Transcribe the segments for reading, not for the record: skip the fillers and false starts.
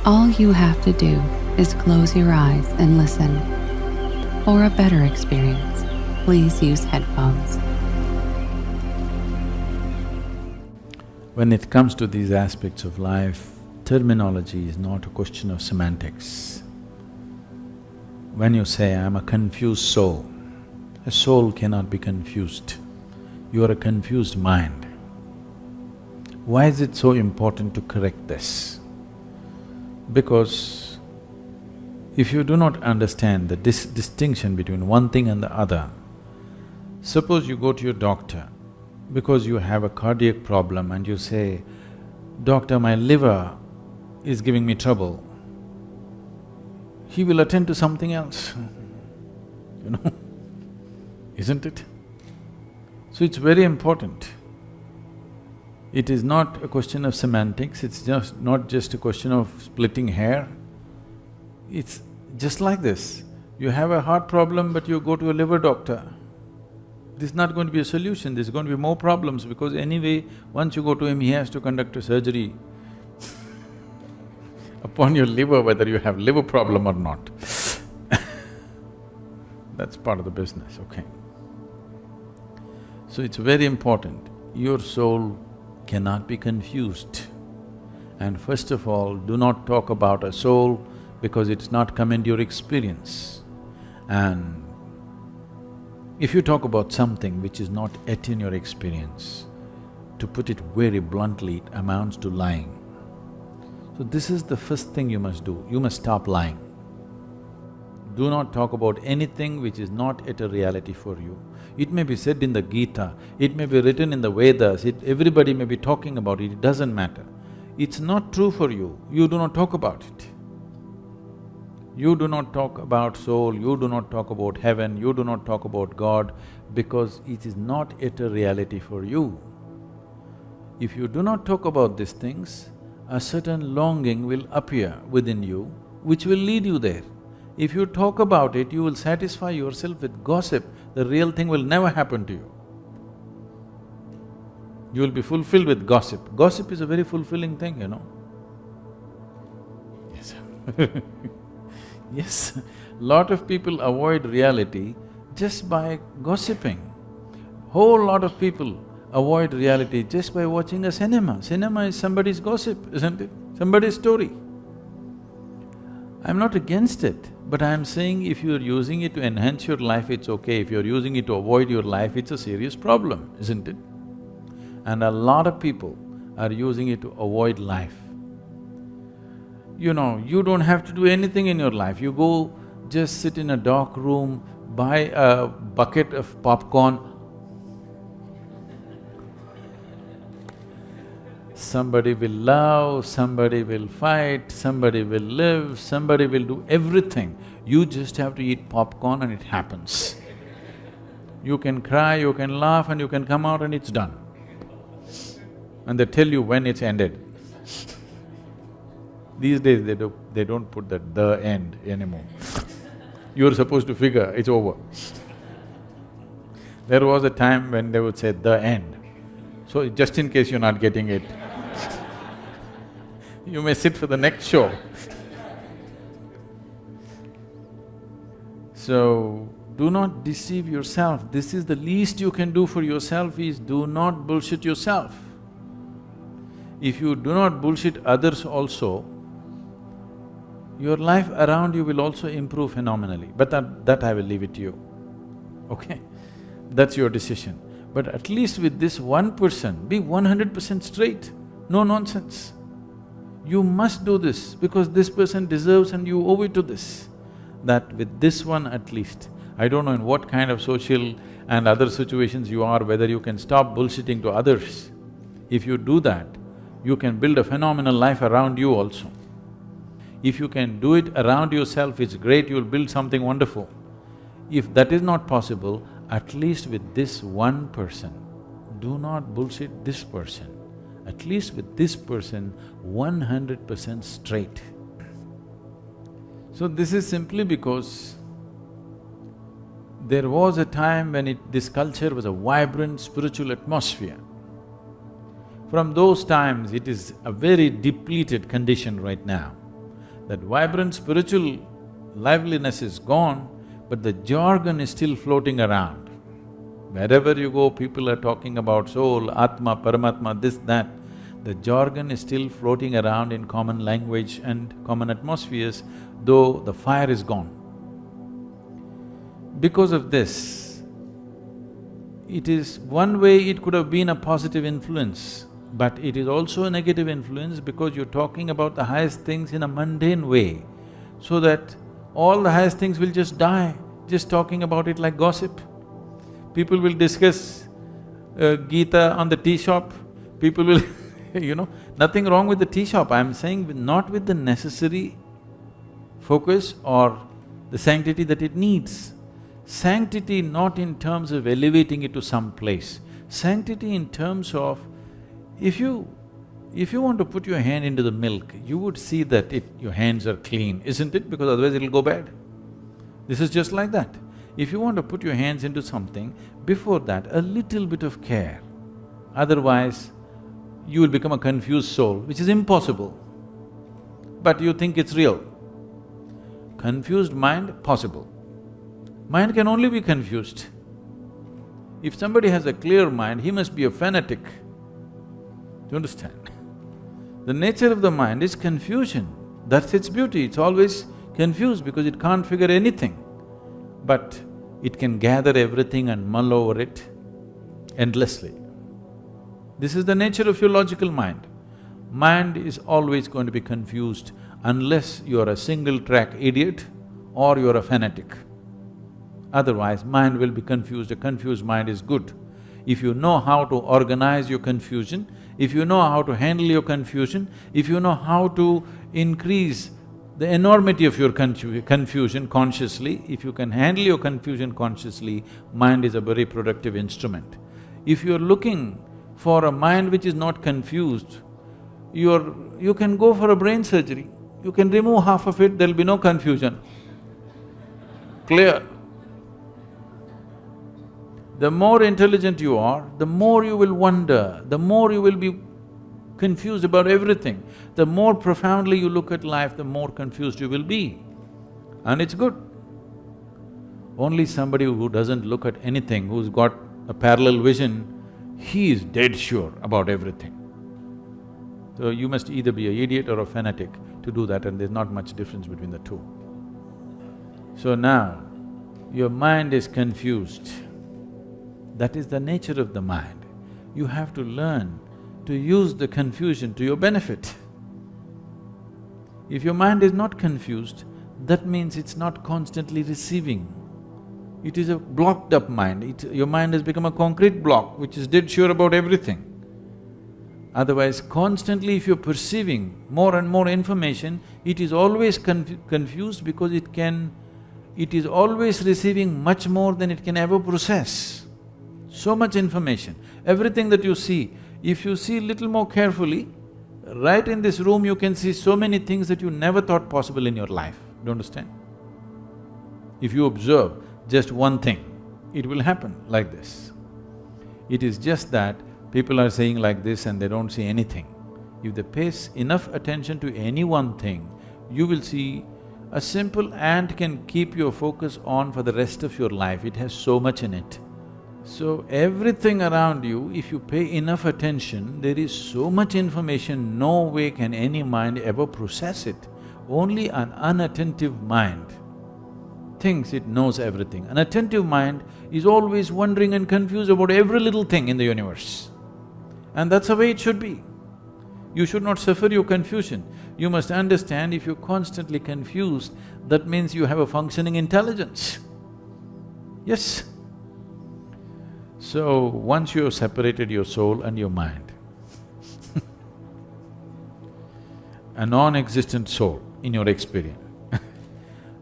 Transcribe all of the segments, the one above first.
All you have to do is close your eyes and listen. For a better experience, please use headphones. When it comes to these aspects of life, terminology is not a question of semantics. When you say, I'm a confused soul, a soul cannot be confused. You are a confused mind. Why is it so important to correct this? Because if you do not understand the distinction between one thing and the other, suppose you go to your doctor because you have a cardiac problem and you say, "Doctor, my liver is giving me trouble," he will attend to something else, you know, isn't it? So it's very important. It is not a question of semantics, it's just not just a question of splitting hair. It's just like this. You have a heart problem but you go to a liver doctor. This is not going to be a solution, there's going to be more problems because anyway, once you go to him, he has to conduct a surgery upon your liver, whether you have liver problem or not. That's part of the business, okay? So it's very important, your soul cannot be confused. And first of all, do not talk about a soul because it's not come into your experience. And if you talk about something which is not yet in your experience, to put it very bluntly, it amounts to lying. So this is the first thing you must do, you must stop lying. Do not talk about anything which is not yet a reality for you. It may be said in the Gita, it may be written in the Vedas, everybody may be talking about it, it doesn't matter. It's not true for you, you do not talk about it. You do not talk about soul, you do not talk about heaven, you do not talk about God because it is not yet a reality for you. If you do not talk about these things, a certain longing will appear within you which will lead you there. If you talk about it, you will satisfy yourself with gossip, the real thing will never happen to you. You will be fulfilled with gossip. Gossip is a very fulfilling thing, you know. Yes. Yes, lot of people avoid reality just by gossiping. Whole lot of people avoid reality just by watching a cinema. Cinema is somebody's gossip, isn't it? Somebody's story. I'm not against it, but I'm saying if you're using it to enhance your life, it's okay. If you're using it to avoid your life, it's a serious problem, isn't it? And a lot of people are using it to avoid life. You know, you don't have to do anything in your life, you go just sit in a dark room, buy a bucket of popcorn. Somebody will love, somebody will fight, somebody will live, somebody will do everything. You just have to eat popcorn and it happens. You can cry, you can laugh and you can come out and it's done. And they tell you when it's ended. These days they don't put that "the end" anymore. You're supposed to figure it's over. There was a time when they would say "the end." So just in case you're not getting it, you may sit for the next show. So, do not deceive yourself. This is the least you can do for yourself is do not bullshit yourself. If you do not bullshit others also, your life around you will also improve phenomenally, but that I will leave it to you, okay? That's your decision. But at least with this one person, be 100% straight, no nonsense. You must do this because this person deserves and you owe it to this. That with this one at least, I don't know in what kind of social and other situations you are, whether you can stop bullshitting to others. If you do that, you can build a phenomenal life around you also. If you can do it around yourself, it's great, you'll build something wonderful. If that is not possible, at least with this one person, do not bullshit this person. At least with this person, 100% straight. So this is simply because there was a time when this culture was a vibrant spiritual atmosphere. From those times, it is a very depleted condition right now. That vibrant spiritual liveliness is gone, but the jargon is still floating around. Wherever you go, people are talking about soul, Atma, Paramatma, this, that. The jargon is still floating around in common language and common atmospheres, though the fire is gone. Because of this, it is… one way it could have been a positive influence, but it is also a negative influence because you're talking about the highest things in a mundane way, so that all the highest things will just die, just talking about it like gossip. People will discuss Gita on the tea shop, people will nothing wrong with the tea shop, I'm saying not with the necessary focus or the sanctity that it needs. Sanctity not in terms of elevating it to some place, sanctity in terms of if you want to put your hand into the milk, you would see that your hands are clean, isn't it? Because otherwise it'll go bad. This is just like that. If you want to put your hands into something, before that, a little bit of care. Otherwise, you will become a confused soul, which is impossible. But you think it's real. Confused mind, possible. Mind can only be confused. If somebody has a clear mind, he must be a fanatic. Do you understand? The nature of the mind is confusion. That's its beauty, it's always confused because it can't figure anything. But it can gather everything and mull over it endlessly. This is the nature of your logical mind. Mind is always going to be confused unless you're a single-track idiot or you're a fanatic. Otherwise, mind will be confused. A confused mind is good. If you know how to organize your confusion, if you know how to handle your confusion, if you know how to increase the enormity of your confusion consciously, if you can handle your confusion consciously, mind is a very productive instrument. If you're looking for a mind which is not confused, you can go for a brain surgery. You can remove half of it, there'll be no confusion. Clear? The more intelligent you are, the more you will wonder, the more you will be confused about everything. The more profoundly you look at life, the more confused you will be. And it's good. Only somebody who doesn't look at anything, who's got a parallel vision, he is dead sure about everything. So you must either be an idiot or a fanatic to do that, and there's not much difference between the two. So now, your mind is confused. That is the nature of the mind. You have to learn to use the confusion to your benefit. If your mind is not confused, that means it's not constantly receiving. It is a blocked up mind. Your mind has become a concrete block which is dead sure about everything. Otherwise, constantly if you're perceiving more and more information, it is always confused because it is always receiving much more than it can ever process. So much information, everything that you see, if you see little more carefully, right in this room you can see so many things that you never thought possible in your life, do you understand? If you observe just one thing, it will happen like this. It is just that people are saying like this and they don't see anything. If they pay enough attention to any one thing, you will see a simple ant can keep your focus on for the rest of your life, it has so much in it. So everything around you, if you pay enough attention, there is so much information, no way can any mind ever process it. Only an unattentive mind thinks it knows everything. An attentive mind is always wondering and confused about every little thing in the universe. And that's the way it should be. You should not suffer your confusion. You must understand if you're constantly confused, that means you have a functioning intelligence. Yes. So, once you have separated your soul and your mind, a non-existent soul in your experience,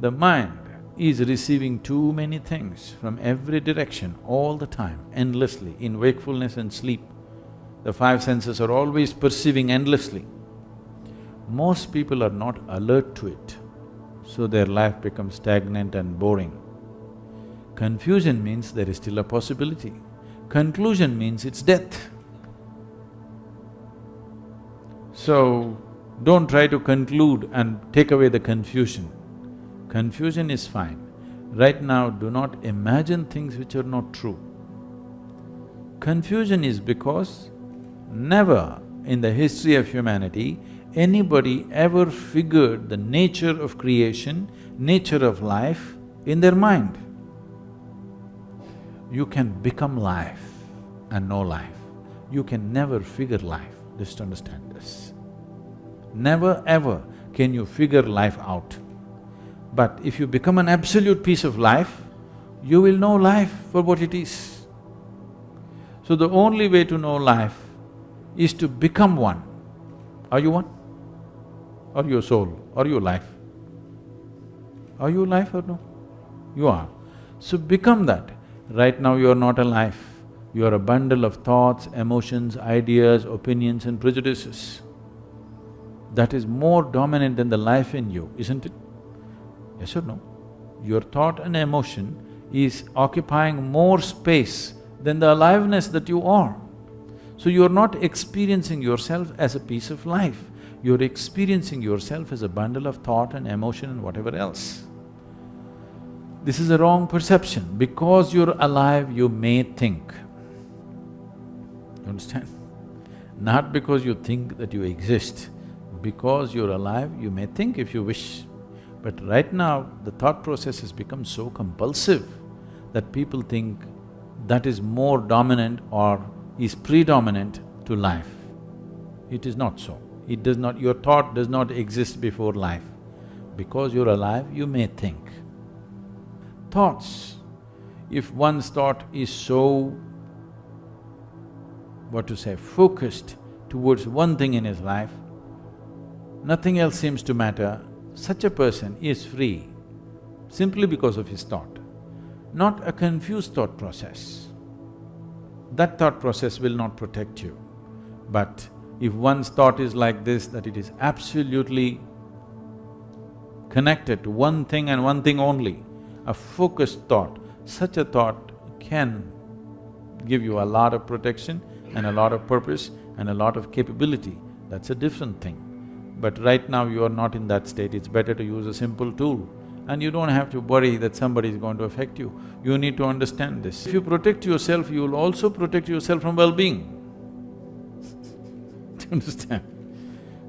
the mind is receiving too many things from every direction all the time, endlessly, in wakefulness and sleep. The five senses are always perceiving endlessly. Most people are not alert to it, so their life becomes stagnant and boring. Confusion means there is still a possibility. Conclusion means it's death. So, Don't try to conclude and take away the confusion. Confusion is fine. Right now, do not imagine things which are not true. Confusion is because never in the history of humanity anybody ever figured the nature of creation, nature of life in their mind. You can become life and know life. You can never figure life, just understand this. Never ever can you figure life out. But if you become an absolute piece of life, you will know life for what it is. So the only way to know life is to become one. Are you one? Are you a soul? Are you life? Are you life or no? You are. So become that. Right now you are not a life. You are a bundle of thoughts, emotions, ideas, opinions and prejudices. That is more dominant than the life in you, isn't it? Yes or no? Your thought and emotion is occupying more space than the aliveness that you are. So you're not experiencing yourself as a piece of life, you're experiencing yourself as a bundle of thought and emotion and whatever else. This is a wrong perception. Because you're alive, you may think. You understand? Not because you think that you exist. Because you're alive, you may think if you wish. But right now, the thought process has become so compulsive that people think that is more dominant or is predominant to life. It is not so. It does not… your thought does not exist before life. Because you're alive, you may think. Thoughts, if one's thought is so, focused towards one thing in his life, nothing else seems to matter, such a person is free simply because of his thought, not a confused thought process. That thought process will not protect you. But if one's thought is like this, that it is absolutely connected to one thing and one thing only, a focused thought, such a thought can give you a lot of protection and a lot of purpose and a lot of capability. That's a different thing. But right now you are not in that state, it's better to use a simple tool. And you don't have to worry that somebody is going to affect you. You need to understand this. If you protect yourself, you will also protect yourself from well-being. Do you understand?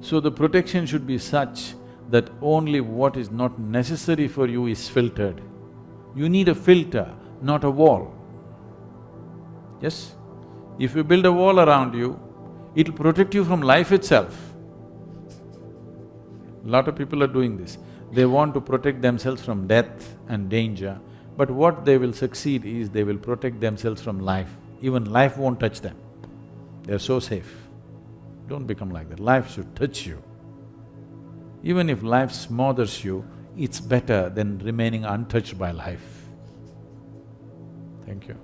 So the protection should be such that only what is not necessary for you is filtered. You need a filter, not a wall. Yes? If you build a wall around you, it'll protect you from life itself. Lot of people are doing this. They want to protect themselves from death and danger, but what they will succeed is they will protect themselves from life. Even life won't touch them. They're so safe. Don't become like that. Life should touch you. Even if life smothers you, it's better than remaining untouched by life. Thank you.